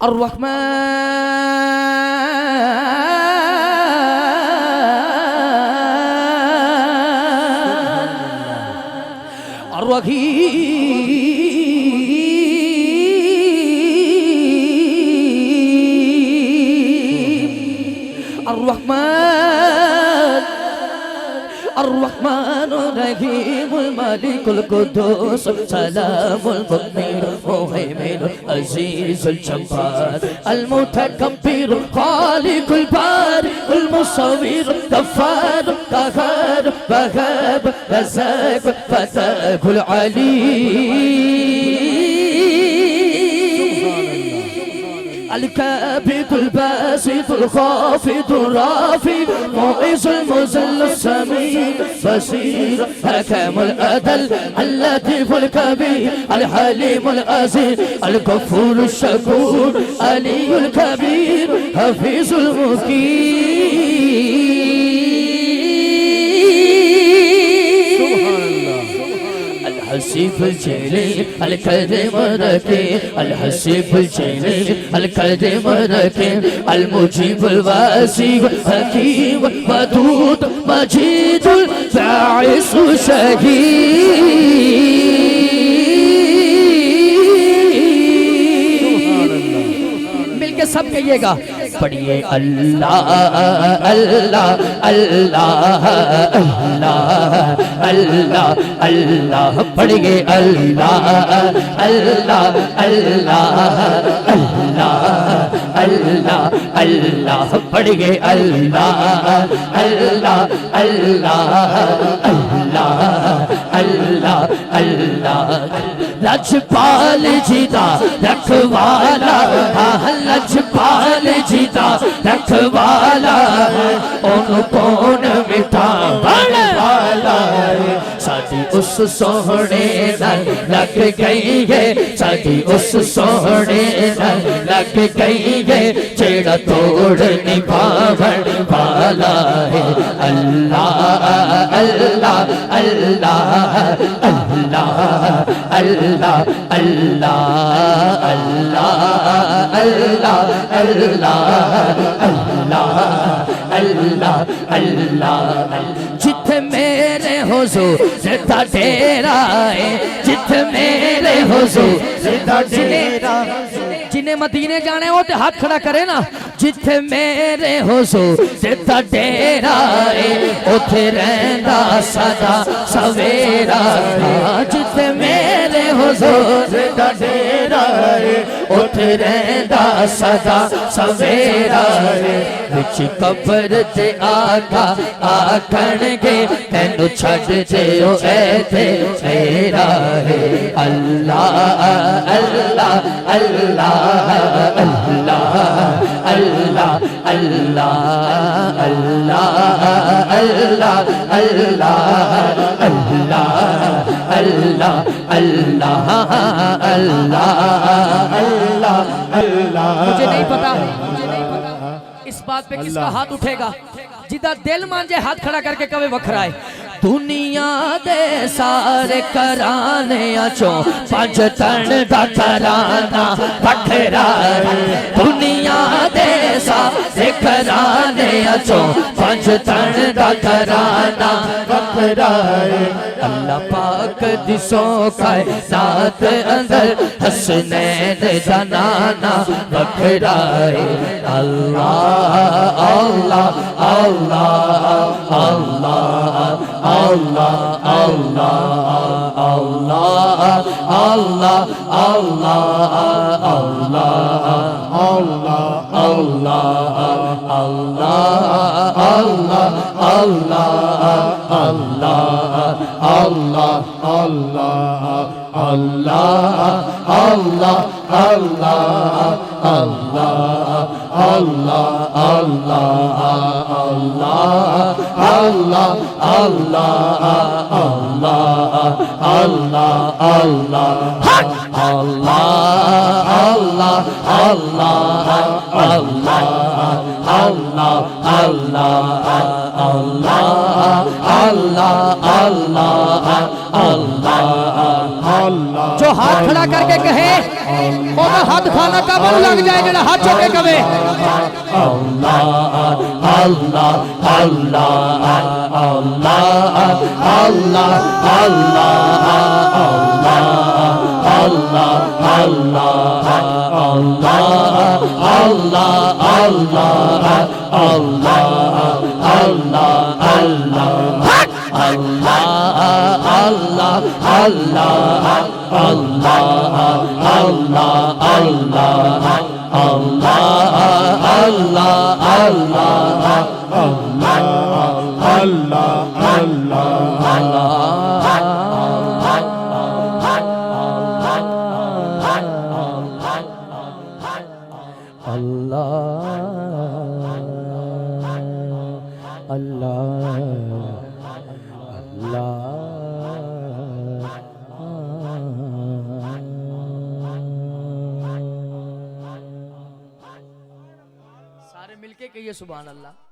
الرحمن الرحيم الرحمن الرحيم الملك القدوس سلام المؤمن المهيمن العزيز الجبار المتكبر خالق البارئ المصور غفار قهار وهاب رزاق فتاح العليم الكابد الباسط الخافض الرافع معز المذل السميع بصير حكم العدل اللطيف الكبير الحليم العزيز الغفور الشكور علي الكبير حفيظ المقيم الحسيب الجليل الكريم الركيم الحسيب الجليل الكريم الركيم المجيب الواسع حكيم ودود مجيد الباعث شهيد مل کے سب کہیے گا پڑھیے اللہ اللہ اللہ اللہ اللہ اللہ پڑھیے اللہ اللہ اللہ اللہ اللہ اللہ پڑھیے اللہ اللہ اللہ اللہ اللہ لجپال جیتا رکھوالا لجپال جیتا رکھوالا ان کون مٹا والا ساتھی اس سوہنے نال لگ گئی ہے ساتھی اس سوہنے نال لگ گئی ہے چیڑا توڑ نبھاون والا ہے اللہ اللہ اللہ اللہ اللہ اللہ اللہ اللہ اللہ اللہ جتھے میرے حضور زندہ ڈیرا ہے جتھے میرے حضور زندہ ڈیرا جنہیں مدینے جانے ہوتے ہاتھ کھڑا کرے نا جتھے میرے حضور زندہ ڈیرا ہے اتھے رہندا صدا سویرا جتھے میرے حضور زندہ ڈیرا ہے اتھے رہندا صدا سویرا وچ قبر تے آقا آکھنگے تینو چھڈ دیو اے تے میرا ہے اللہ اللہ اللہ اللہ اللہ اللہ اللہ اللہ اللہ اللہ اللہ اللہ مجھے نہیں پتا اس بات پہ کس کا ہاتھ اٹھے گا جدہ دل مانجے ہاتھ کھڑا کر کے کبھی وکھرائے دنیا دے سارے کرانے اچھو پانچ تن دا کرانا وکھرائے دنیا دے سارے کرانے اچھو پانچ تن دا کرانا وکھرائے اللہ پاک دی سوکھائے ساتھ اندر حسنین دنانا وکھرائے اللہ اللہ اللہ اللہ اللہ اللہ اللہ اللہ اللہ جو ہاتھ کھڑا کر کے کہے ਉਹਦਾ ਹੱਥ ਖਾਣਾ ਕਬਰ ਲੱਗ ਜਾਏ ਜਿਹੜਾ ਹੱਥ ਚੁੱਕ ਕੇ ਕਵੇ Allah Allah Allah Allah Allah Allah Allah Allah سارے مل کے کہیے سبحان اللہ.